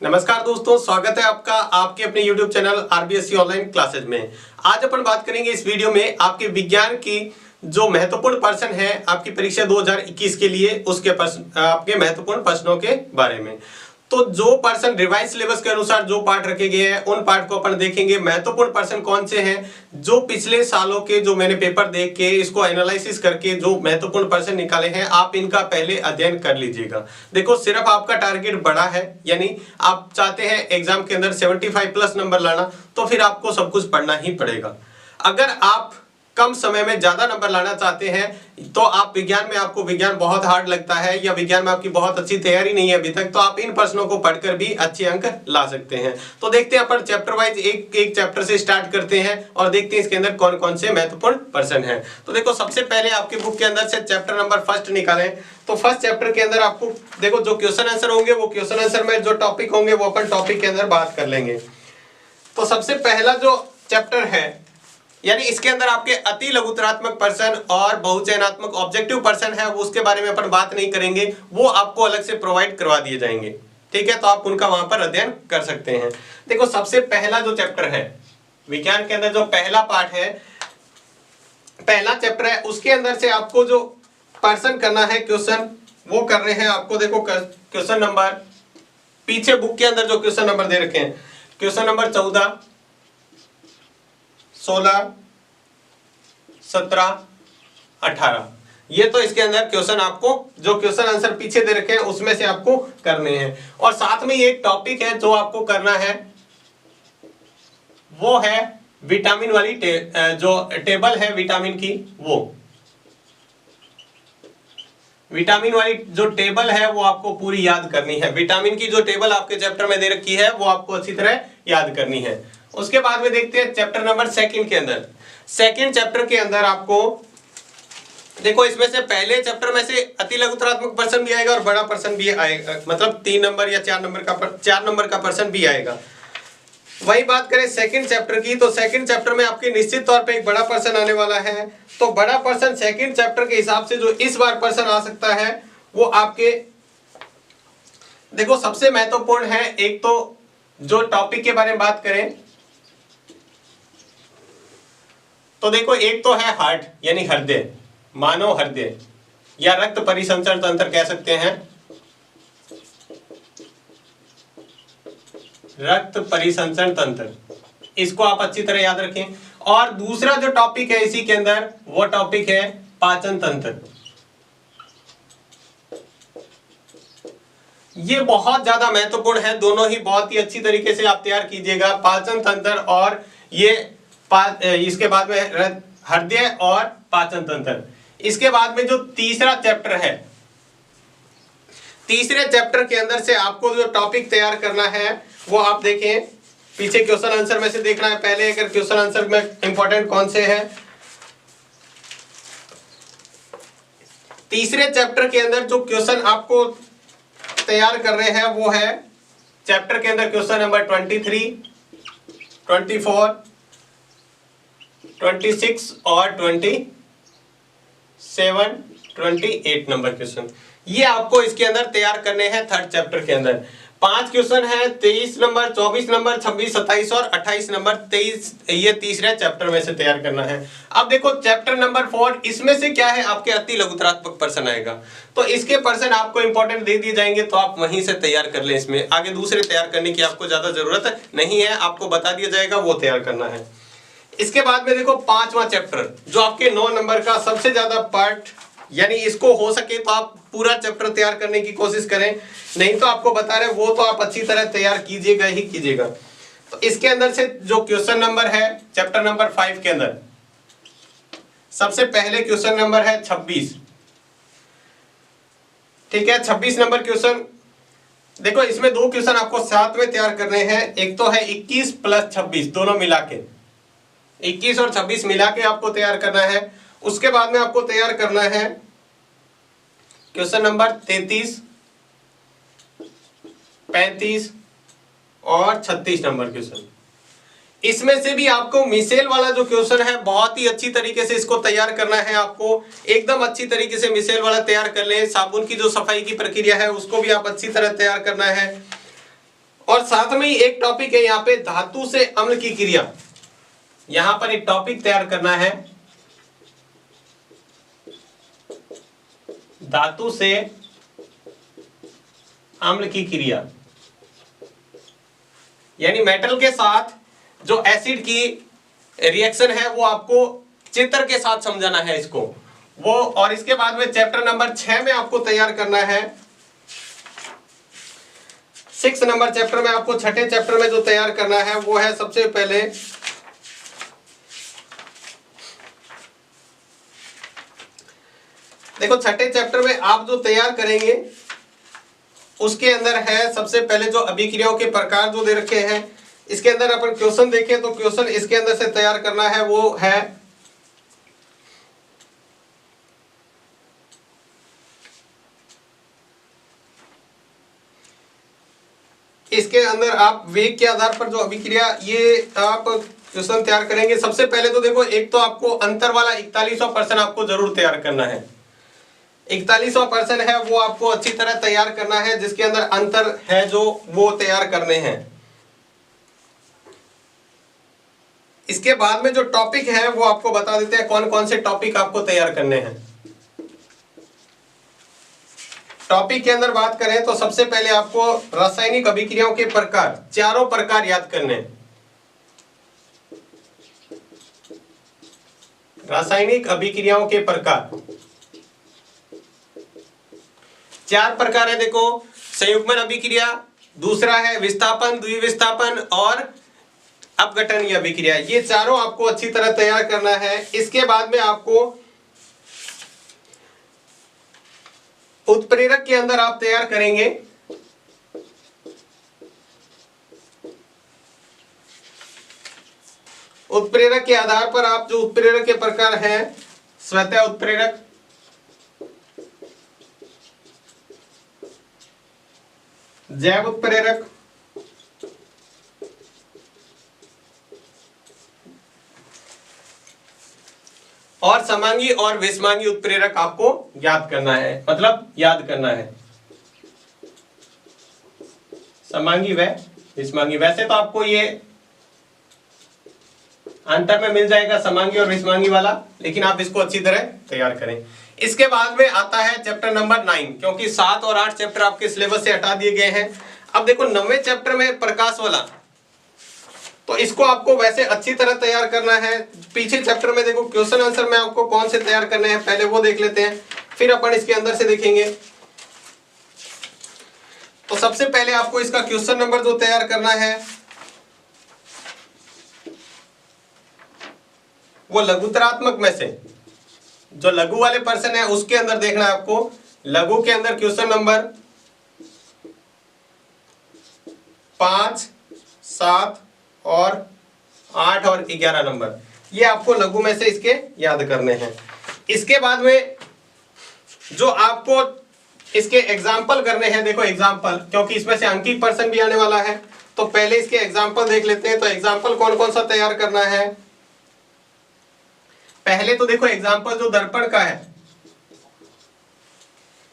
नमस्कार दोस्तों, स्वागत है आपका आपके अपने YouTube channel RBSC online classes में। आज अपन बात करेंगे इस वीडियो में आपके विज्ञान की जो महत्वपूर्ण प्रश्न है आपकी परीक्षा 2021 के लिए उसके आपके महत्वपूर्ण प्रश्नों के बारे में। तो जो प्रश्न रिवाइज सिलेबस के अनुसार जो पार्ट रखे गए हैं उन पार्ट को अपन देखेंगे। महत्वपूर्ण प्रश्न कौन से हैं जो पिछले सालों के जो मैंने पेपर देख के इसको एनालिसिस करके जो महत्वपूर्ण प्रश्न निकाले हैं आप इनका पहले अध्ययन कर लीजिएगा। देखो, सिर्फ आपका टारगेट बड़ा है, यानी आप चाहते हैं एग्जाम के अंदर 75 प्लस नंबर लाना, तो फिर आपको सब कुछ पढ़ना ही पड़ेगा। अगर आप कम समय में ज्यादा नंबर लाना चाहते हैं तो आप विज्ञान में आपको विज्ञान बहुत हार्ड लगता है या विज्ञान में आपकी बहुत अच्छी तैयारी नहीं है अभी तक, तो आप इन प्रश्नों को पढ़कर भी अच्छे अंक ला सकते हैं। तो देखते हैं अपन चैप्टर वाइज एक एक चैप्टर से स्टार्ट करते हैं और देखते हैं इसके अंदर कौन कौन से महत्वपूर्ण प्रश्न हैं। तो देखो, सबसे पहले आपके बुक के अंदर से चैप्टर नंबर फर्स्ट निकालें। तो फर्स्ट चैप्टर के अंदर आपको देखो जो क्वेश्चन आंसर होंगे वो क्वेश्चन आंसर में जो टॉपिक होंगे वो अपन टॉपिक के अंदर बात कर लेंगे। तो सबसे पहला जो चैप्टर है, यानी इसके अंदर आपके अति लघुतरात्मक प्रश्न और बहुचयनात्मक ऑब्जेक्टिव प्रश्न है, वो उसके बारे में अपन बात नहीं करेंगे, वो आपको अलग से प्रोवाइड करवा दिए जाएंगे। ठीक है, तो आप उनका वहां पर अध्ययन कर सकते हैं। देखो, सबसे पहला जो चैप्टर है विज्ञान के अंदर जो पहला पार्ट है, पहला चैप्टर है, उसके अंदर से आपको जो प्रश्न करना है क्वेश्चन वो कर रहे हैं। आपको देखो क्वेश्चन नंबर पीछे बुक के अंदर जो क्वेश्चन नंबर दे रखे हैं, क्वेश्चन नंबर 14, 16, 17, 18, ये तो इसके अंदर क्वेश्चन आपको जो क्वेश्चन आंसर पीछे दे रखे हैं उसमें से आपको करने हैं। और साथ में एक टॉपिक है जो आपको करना है, वो है विटामिन वाली जो टेबल है विटामिन की, वो विटामिन वाली जो टेबल है वो आपको पूरी याद करनी है। विटामिन की जो टेबल आपके चैप्टर में दे रखी है वो आपको अच्छी तरह याद करनी है। उसके बाद में देखते हैं चैप्टर नंबर सेकंड के अंदर। सेकंड चैप्टर के अंदर आपको देखो, इसमें से पहले चैप्टर में से अति लघुतरात्मक प्रश्न भी आएगा और बड़ा प्रश्न भी आएगा, मतलब 3 नंबर या 4 नंबर का प्रश्न भी आएगा। वही बात करें सेकंड चैप्टर की, तो सेकंड चैप्टर में आपके निश्चित तौर पे एक बड़ा प्रश्न आने वाला है। तो बड़ा प्रश्न सेकंड चैप्टर के हिसाब से जो इस बार प्रश्न आ सकता है वो आपके देखो सबसे महत्वपूर्ण है। एक तो जो टॉपिक के बारे में बात करें तो देखो, एक तो है हार्ट यानी हृदय, मानव हृदय या रक्त परिसंचरण तंत्र कह सकते हैं, रक्त परिसंचरण तंत्र, इसको आप अच्छी तरह याद रखें। और दूसरा जो टॉपिक है इसी के अंदर वो टॉपिक है पाचन तंत्र। ये बहुत ज्यादा महत्वपूर्ण है, दोनों ही बहुत ही अच्छी तरीके से आप तैयार कीजिएगा, पाचन तंत्र और ये इसके बाद में हृदय और पाचन तंत्र। इसके बाद में जो तीसरा चैप्टर है, तीसरे चैप्टर के अंदर से आपको जो टॉपिक तैयार करना है वो आप देखें, पीछे क्वेश्चन आंसर में से देखना है पहले, अगर क्वेश्चन आंसर में इंपॉर्टेंट कौन से हैं। तीसरे चैप्टर के अंदर जो क्वेश्चन आपको तैयार कर रहे हैं वो है चैप्टर के अंदर क्वेश्चन नंबर 23, 24, 26 और 27, 28 नंबर क्वेश्चन, ये आपको इसके अंदर तैयार करने हैं थर्ड चैप्टर के अंदर। 5 क्वेश्चन है, 23 नंबर, 24 नंबर, 26, 27 और 28 नंबर, 23 ये तीसरे चैप्टर में से तैयार करना है। अब देखो चैप्टर नंबर 4, इसमें से क्या है आपके अति लघुतरात्मक प्रश्न आएगा, तो इसके प्रश्न आपको इंपॉर्टेंट दे दिए जाएंगे, तो आप वहीं से तैयार कर लें। इसमें आगे दूसरे तैयार करने की आपको ज्यादा जरूरत नहीं है, आपको बता दिया जाएगा वो तैयार करना है। इसके बाद में देखो 5वां चैप्टर जो आपके 9 नंबर का सबसे ज्यादा पार्ट, यानी इसको हो सके तो आप पूरा चैप्टर तैयार करने की कोशिश करें, नहीं तो आपको बता रहे वो तो आप अच्छी तरह तैयार कीजिएगा ही कीजिएगा। तो इसके अंदर से जो क्वेश्चन नंबर है चैप्टर नंबर 5 के अंदर सबसे पहले क्वेश्चन नंबर है 26। ठीक है, 26 नंबर क्वेश्चन देखो, इसमें 2 क्वेश्चन आपको साथ में तैयार करने हैं। एक तो है 21 प्लस 26, दोनों मिला के 21 और 26 मिला के आपको तैयार करना है। उसके बाद में आपको तैयार करना है क्वेश्चन नंबर 33, 35 और 36 नंबर क्वेश्चन। इसमें से भी आपको मिसेल वाला जो क्वेश्चन है बहुत ही अच्छी तरीके से इसको तैयार करना है। आपको एकदम अच्छी तरीके से मिसेल वाला तैयार कर लें। साबुन की जो सफाई की प्रक्रिया है उसको भी आप अच्छी तरह तैयार करना है। और और साथ में ही एक टॉपिक है यहाँ पे धातु से अम्ल की क्रिया। यहां पर एक टॉपिक तैयार करना है, धातु से अम्ल की क्रिया, यानी मेटल के साथ जो एसिड की रिएक्शन है वो आपको चित्र के साथ समझाना है इसको वो। और इसके बाद में चैप्टर नंबर 6 में आपको तैयार करना है, 6 नंबर चैप्टर में आपको, छठे चैप्टर में जो तैयार करना है वो है सबसे पहले देखो, छठे चैप्टर में आप जो तैयार करेंगे उसके अंदर है सबसे पहले जो अभिक्रियाओं के प्रकार जो दे रखे हैं, इसके अंदर अपन क्वेश्चन देखें तो क्वेश्चन इसके अंदर से तैयार करना है वो है इसके अंदर आप वेग के आधार पर जो अभिक्रिया, ये आप क्वेश्चन तैयार करेंगे। सबसे पहले तो देखो, एक तो आपको अंतर वाला 41वां प्रश्न आपको जरूर तैयार करना है। 41वां प्रश्न है वो आपको अच्छी तरह तैयार करना है, जिसके अंदर अंतर है जो वो तैयार करने हैं। इसके बाद में जो टॉपिक है वो आपको बता देते हैं कौन कौन से टॉपिक आपको तैयार करने हैं। टॉपिक के अंदर बात करें तो सबसे पहले आपको रासायनिक अभिक्रियाओं के प्रकार, चारों प्रकार याद करने हैं। रासायनिक अभिक्रियाओं के प्रकार 4 प्रकार है। देखो, संयुग्मन अभिक्रिया, दूसरा है विस्थापन, द्विविस्थापन और अपघटनीय अभिक्रिया। ये चारों आपको अच्छी तरह तैयार करना है। इसके बाद में आपको उत्प्रेरक के अंदर आप तैयार करेंगे उत्प्रेरक के आधार पर आप जो उत्प्रेरक के प्रकार हैं, स्वतः उत्प्रेरक, जैव उत्प्रेरक, और समांगी और विषमांगी उत्प्रेरक आपको याद करना है, मतलब याद करना है। समांगी व विषमांगी, वैसे तो आपको ये अंतर में मिल जाएगा समांगी और विषमांगी वाला, लेकिन आप इसको अच्छी तरह तैयार करें। इसके बाद में आता है चैप्टर नंबर 9, क्योंकि 7 और 8 चैप्टर आपके सिलेबस से हटा दिए गए हैं। अब देखो 9वें चैप्टर में प्रकाश वाला, तो इसको आपको वैसे अच्छी तरह तैयार करना है। पीछे चैप्टर में देखो क्वेश्चन आंसर में आपको कौन से तैयार करने हैं, पहले वो देख लेते हैं, फिर अपन इसके अंदर से देखेंगे। तो सबसे पहले आपको इसका क्वेश्चन नंबर जो तैयार करना है वो लघुतरात्मक में से, जो लघु वाले पर्सन है उसके अंदर देखना है आपको। लघु के अंदर क्वेश्चन नंबर 5, 7 और 8 और 11 नंबर, ये आपको लघु में से इसके याद करने हैं। इसके बाद में जो आपको इसके एग्जाम्पल करने हैं, देखो एग्जाम्पल, क्योंकि इसमें से अंकित पर्सन भी आने वाला है, तो पहले इसके एग्जाम्पल देख लेते हैं। तो एग्जाम्पल कौन कौन सा तैयार करना है, पहले तो देखो एग्जाम्पल जो दर्पण का है,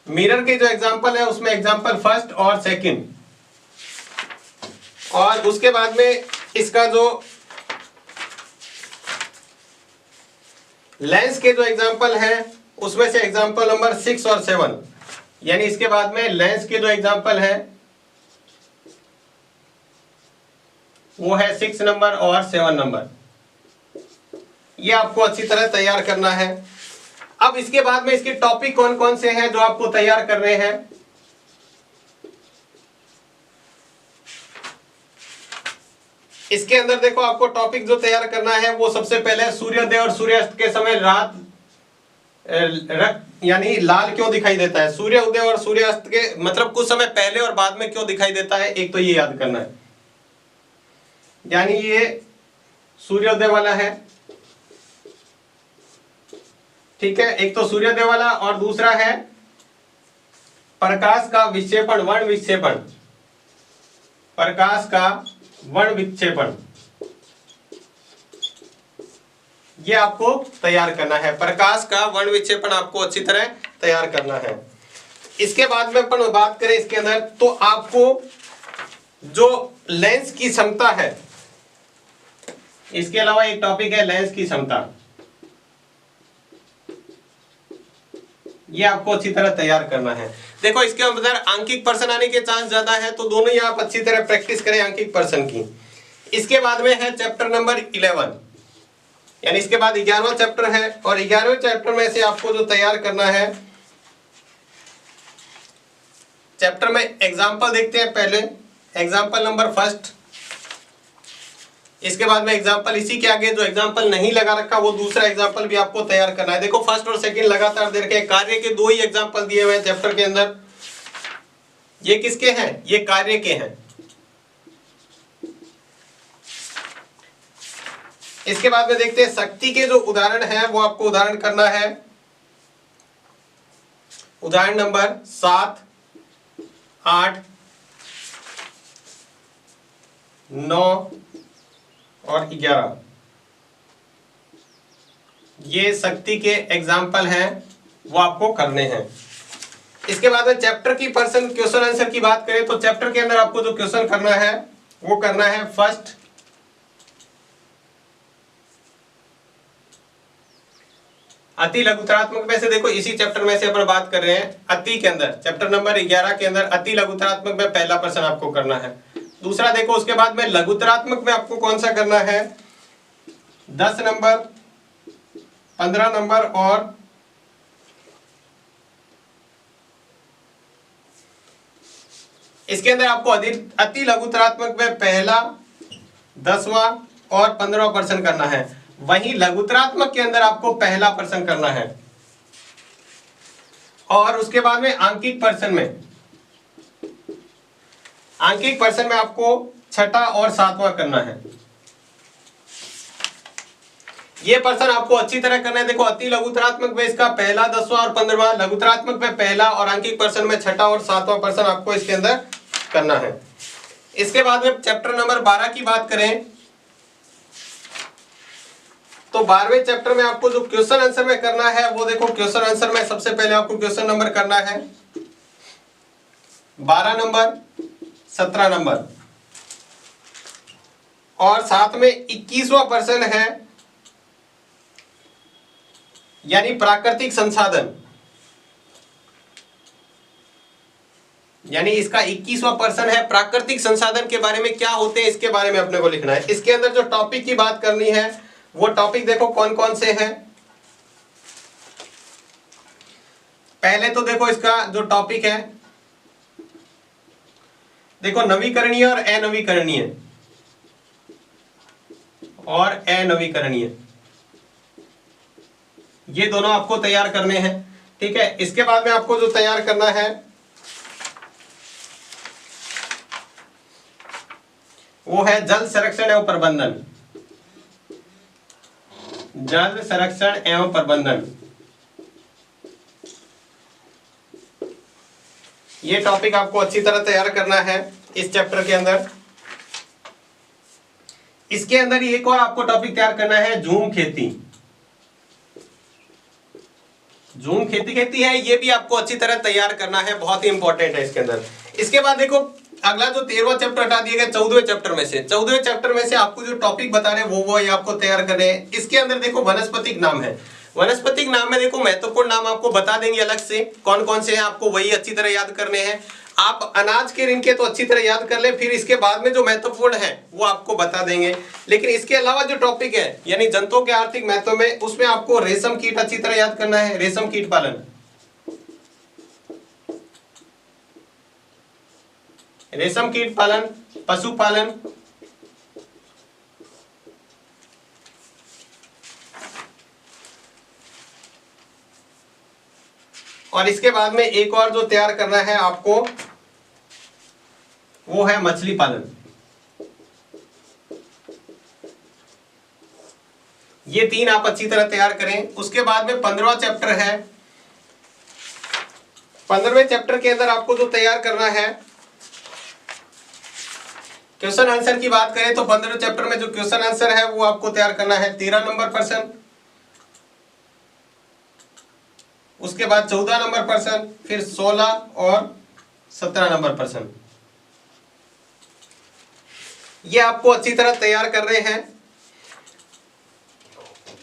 मिरर के जो एग्जाम्पल है उसमें एग्जाम्पल फर्स्ट और सेकंड, और उसके बाद में इसका जो लेंस के जो एग्जाम्पल है उसमें से एग्जाम्पल नंबर 6 और 7, यानी इसके बाद में लेंस के जो एग्जाम्पल है वो है 6 नंबर और 7 नंबर। ये आपको अच्छी तरह तैयार करना है। अब इसके बाद में इसके टॉपिक कौन कौन से हैं जो आपको तैयार करने हैं। इसके अंदर देखो आपको टॉपिक जो तैयार करना है वो सबसे पहले सूर्योदय और सूर्यास्त के समय रात यानी लाल क्यों दिखाई देता है, सूर्य उदय और सूर्यास्त के मतलब कुछ समय पहले और बाद में क्यों दिखाई देता है, एक तो ये याद करना है। यानी ये सूर्योदय वाला है, ठीक है, एक तो सूर्योदय वाला, और दूसरा है प्रकाश का विक्षेपण, वर्ण विक्षेपण, प्रकाश का वर्ण विक्षेपण, ये आपको तैयार करना है। प्रकाश का वर्ण विक्षेपण आपको अच्छी तरह तैयार करना है। इसके बाद में अपन बात करें इसके अंदर, तो आपको जो लेंस की क्षमता है, इसके अलावा एक टॉपिक है लेंस की क्षमता, ये आपको अच्छी तरह तैयार करना है। देखो इसके अंदर आंकिक पर्सन आने के चांस ज्यादा है, तो दोनों ही आप अच्छी तरह प्रैक्टिस करें आंकिक पर्सन की। इसके बाद में है चैप्टर नंबर 11, यानी इसके बाद 11वां चैप्टर है, और 11वें चैप्टर में से आपको जो तैयार करना है, चैप्टर में एग्जाम्पल देखते हैं पहले, एग्जाम्पल नंबर फर्स्ट। इसके बाद में एग्जाम्पल, इसी के आगे जो एग्जाम्पल नहीं लगा रखा वो दूसरा एग्जाम्पल भी आपको तैयार करना है। देखो फर्स्ट और सेकंड लगातार दे रखे, कार्य के 2 ही एग्जाम्पल दिए हुए हैं चैप्टर के अंदर। ये किसके हैं? ये कार्य के हैं। इसके बाद में देखते हैं शक्ति के जो उदाहरण है वो आपको उदाहरण करना है। उदाहरण नंबर 7, 8, 9 और 11, ये शक्ति के एग्जाम्पल हैं, वो आपको करने हैं। इसके बाद में चैप्टर की पर्सन क्वेश्चन आंसर की बात करें तो चैप्टर के अंदर आपको जो क्वेश्चन करना है वो करना है फर्स्ट, अति लघुतरात्मक में से। देखो इसी चैप्टर में से अपन बात कर रहे हैं, अति के अंदर चैप्टर नंबर 11 के अंदर अति लघुतरात्मक में पहला प्रश्न आपको करना है। दूसरा देखो उसके बाद में लघुतरात्मक में आपको कौन सा करना है, 10 नंबर, 15 नंबर और इसके अंदर आपको अति लघुतरात्मक में पहला, 10वां और 15वां प्रश्न करना है। वहीं लघुतरात्मक के अंदर आपको पहला प्रश्न करना है, और उसके बाद में आंकिक प्रश्न में, आंकिक प्रश्न में आपको 6ठा और 7वां करना है। ये प्रश्न आपको अच्छी तरह करना है। देखो अति लघुतरात्मक में इसका पहला, 10वां और 15वां, लघुतरात्मक में पहला और आंकिक प्रश्न में 6ठा और 7वां प्रश्न आपको इसके अंदर करना है। इसके बाद में चैप्टर नंबर 12 की बात करें तो 12वें चैप्टर में आपको जो क्वेश्चन आंसर में करना है वो देखो, क्वेश्चन आंसर में सबसे पहले आपको क्वेश्चन नंबर करना है 12 नंबर, 17 नंबर, और साथ में 21वां प्रश्न है यानी प्राकृतिक संसाधन, यानी इसका 21वां प्रश्न है प्राकृतिक संसाधन के बारे में क्या होते हैं, इसके बारे में अपने को लिखना है। इसके अंदर जो टॉपिक की बात करनी है वो टॉपिक देखो कौन कौन से हैं। पहले तो देखो इसका जो टॉपिक है, देखो नवीकरणीय और अनवीकरणीय, और अनवीकरणीय, ये दोनों आपको तैयार करने हैं, ठीक है। इसके बाद में आपको जो तैयार करना है वो है जल संरक्षण एवं प्रबंधन, जल संरक्षण एवं प्रबंधन, ये टॉपिक आपको अच्छी तरह तैयार करना है इस चैप्टर के अंदर। इसके अंदर एक और आपको टॉपिक तैयार करना है झूम खेती, झूम खेती है, ये भी आपको अच्छी तरह तैयार करना है, बहुत ही इंपॉर्टेंट है इसके अंदर। इसके बाद देखो अगला जो 13वां चैप्टर हटा दिया गया 14वें चैप्टर में से, 14वें चैप्टर में से आपको जो टॉपिक बता रहे हैं वो ये आपको तैयार कर रहे हैं। इसके अंदर देखो वनस्पतिक नाम है, वनस्पतिक नाम में देखो महत्वपूर्ण नाम आपको बता देंगे अलग से कौन कौन से हैं, आपको वही अच्छी तरह याद करने हैं। आप अनाज के ऋण के तो अच्छी तरह याद कर ले, फिर इसके बाद में जो महत्वपूर्ण है वो आपको बता देंगे। लेकिन इसके अलावा जो टॉपिक है यानी जंतुओं के आर्थिक महत्व में, उसमें आपको रेशम कीट अच्छी तरह याद करना है, रेशम कीट पालन, रेशम कीट पालन, पशुपालन, और इसके बाद में एक और जो तैयार करना है आपको वो है मछली पालन। ये 3 आप अच्छी तरह तैयार करें। उसके बाद में 15वां चैप्टर है, 15वें चैप्टर के अंदर आपको जो तैयार करना है क्वेश्चन आंसर की बात करें तो 15वें चैप्टर में जो क्वेश्चन आंसर है वो आपको तैयार करना है 13 नंबर प्रश्न, उसके बाद 14 नंबर प्रश्न, फिर 16 और 17 नंबर प्रश्न। ये आपको अच्छी तरह तैयार कर रहे हैं।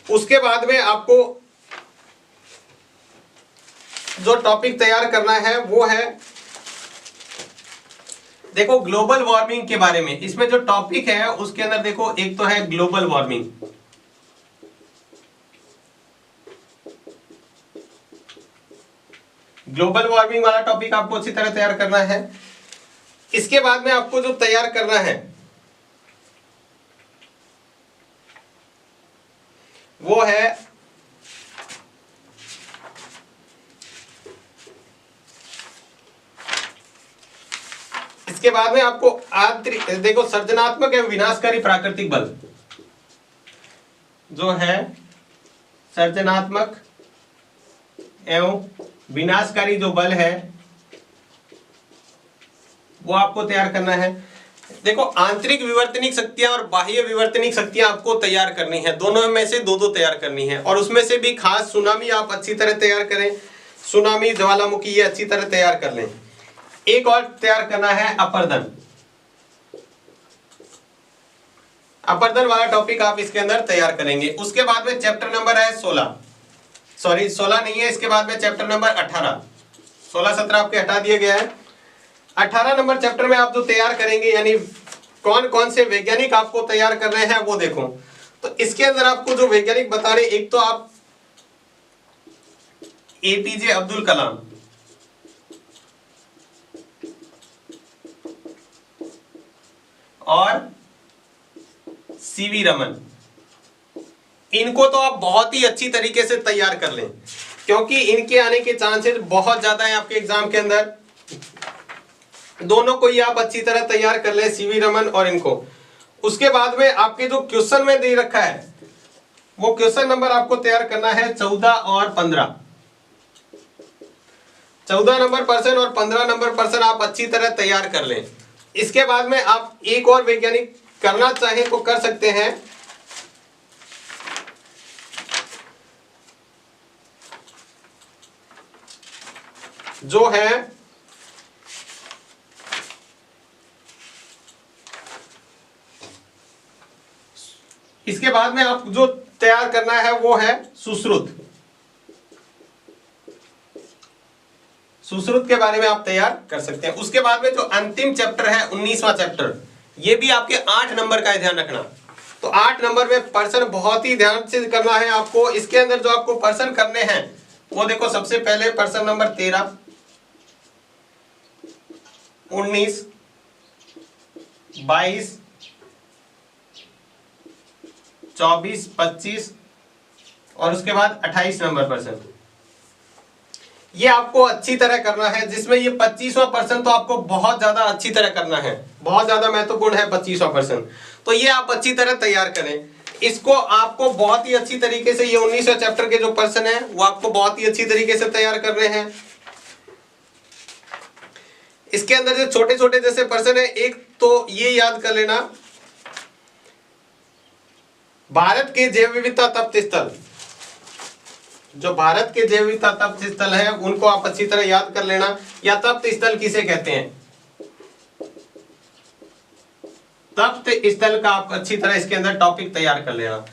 उसके बाद में आपको जो टॉपिक तैयार करना है वो है, देखो ग्लोबल वार्मिंग के बारे में। इसमें जो टॉपिक है उसके अंदर देखो, एक तो है ग्लोबल वार्मिंग, ग्लोबल वार्मिंग वाला टॉपिक आपको अच्छी तरह तैयार करना है। इसके बाद में आपको जो तैयार करना है वो है इसके बाद में आपको आंतरिक, देखो सृजनात्मक एवं विनाशकारी प्राकृतिक बल, जो है सृजनात्मक एवं विनाशकारी जो बल है वो आपको तैयार करना है। देखो आंतरिक विवर्तनिक शक्तियां और बाह्य विवर्तनिक शक्तियां आपको तैयार करनी है, दोनों में से दो दो तैयार करनी है। और उसमें से भी खास सुनामी आप अच्छी तरह तैयार करें, सुनामी ज्वालामुखी ये अच्छी तरह तैयार कर लें। एक और तैयार करना है अपर्दन, अपर्दन वाला टॉपिक आप इसके अंदर तैयार करेंगे। उसके बाद में चैप्टर नंबर है 16, सॉरी 16 नहीं है, इसके बाद में चैप्टर नंबर 18, 16-17 आपके हटा दिया गया है। 18 नंबर चैप्टर में आप जो तैयार करेंगे, यानी कौन कौन से वैज्ञानिक आपको तैयार कर रहे हैं वो देखो। तो इसके अंदर आपको जो वैज्ञानिक बता रहे, एक तो आप एपीजे अब्दुल कलाम, और सीवी रमन, इनको तो आप बहुत ही अच्छी तरीके से तैयार कर लें, क्योंकि इनके आने के चांसेस बहुत ज्यादा है आपके एग्जाम के अंदर। दोनों को ही आप अच्छी तरह तैयार कर लें, सीवी रमन और इनको। उसके बाद में आपके जो क्वेश्चन में दे रखा है वो क्वेश्चन नंबर आपको तैयार करना है 14 और 15। 14 नंबर पर्सन और 15 नंबर पर्सन आप अच्छी तरह तैयार कर लें। इसके बाद में आप एक और वैज्ञानिक करना चाहें तो कर सकते हैं, जो है इसके बाद में आप जो तैयार करना है वो है सुश्रुत। सुश्रुत के बारे में आप तैयार कर सकते हैं। उसके बाद में जो अंतिम चैप्टर है 19वां चैप्टर, ये भी आपके 8 नंबर का है, ध्यान रखना। तो 8 नंबर में पर्सन बहुत ही ध्यान से करना है आपको। इसके अंदर जो आपको पर्सन करने हैं वो देखो, सबसे पहले पर्सन नंबर 13, 19, 22, 24, 25 और उसके बाद 28 नंबर पर्सन, ये आपको अच्छी तरह करना है। जिसमें ये 25वां पर्सन तो आपको बहुत ज्यादा अच्छी तरह करना है, बहुत ज्यादा महत्वपूर्ण है 25वां पर्सन, तो ये आप अच्छी तरह तैयार करें। इसको आपको बहुत ही अच्छी तरीके से, ये 19वें चैप्टर के जो पर्सन है वो आपको बहुत ही अच्छी तरीके से तैयार करने हैं। इसके अंदर जो छोटे छोटे जैसे पर्सन है, एक तो ये याद कर लेना, भारत के जैव विविधता तप्त स्थल, जो भारत के जैव विविधता तप्त स्थल है उनको आप अच्छी तरह याद कर लेना। या तप्त स्थल किसे कहते हैं, तप्त स्थल का आप अच्छी तरह इसके अंदर टॉपिक तैयार कर लेना।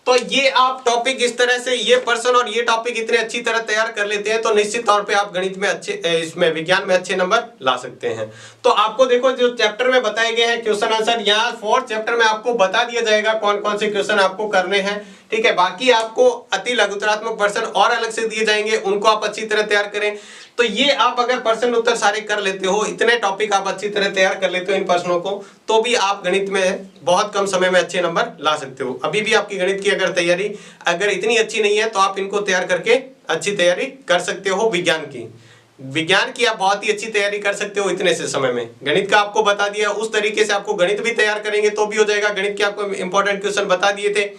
तो ये आप टॉपिक इस तरह से, ये पर्सन और ये टॉपिक इतने अच्छी तरह तैयार कर लेते हैं तो निश्चित तौर पे आप गणित में अच्छे, इसमें विज्ञान में अच्छे नंबर ला सकते हैं। तो आपको देखो जो चैप्टर में बताए गए हैं क्वेश्चन आंसर, यहाँ 4th चैप्टर में आपको बता दिया जाएगा कौन कौन से क्वेश्चन आपको करने हैं, ठीक है। बाकी आपको अति लघुतरात्मक पर्सन और अलग से दिए जाएंगे, उनको आप अच्छी तरह तैयार करें। तो ये आप अगर प्रश्न उत्तर सारे कर लेते हो, इतने टॉपिक आप अच्छी तरह तैयार कर लेते हो इन प्रश्नों को, तो भी आप गणित में बहुत कम समय में अच्छे नंबर ला सकते हो। अभी भी आपकी गणित की अगर तैयारी अगर इतनी अच्छी नहीं है तो आप इनको तैयार करके अच्छी तैयारी कर सकते हो। विज्ञान की आप बहुत ही अच्छी तैयारी कर सकते हो इतने से समय में। गणित का आपको बता दिया, उस तरीके से आपको गणित भी तैयार करेंगे तो भी हो जाएगा। गणित के आपको इंपॉर्टेंट क्वेश्चन बता दिए थे,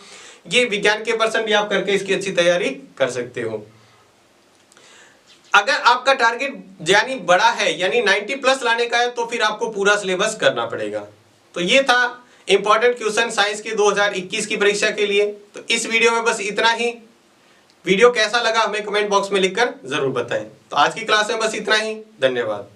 ये विज्ञान के पर्सन भी आप करके इसकी अच्छी तैयारी कर सकते हो। अगर आपका टारगेट यानी बड़ा है, यानी 90+ लाने का है, तो फिर आपको पूरा सिलेबस करना पड़ेगा। तो ये था इंपॉर्टेंट क्वेश्चन साइंस की 2021 की परीक्षा के लिए। तो इस वीडियो में बस इतना ही। वीडियो कैसा लगा हमें कमेंट बॉक्स में लिखकर जरूर बताएं। तो आज की क्लास में बस इतना ही, धन्यवाद।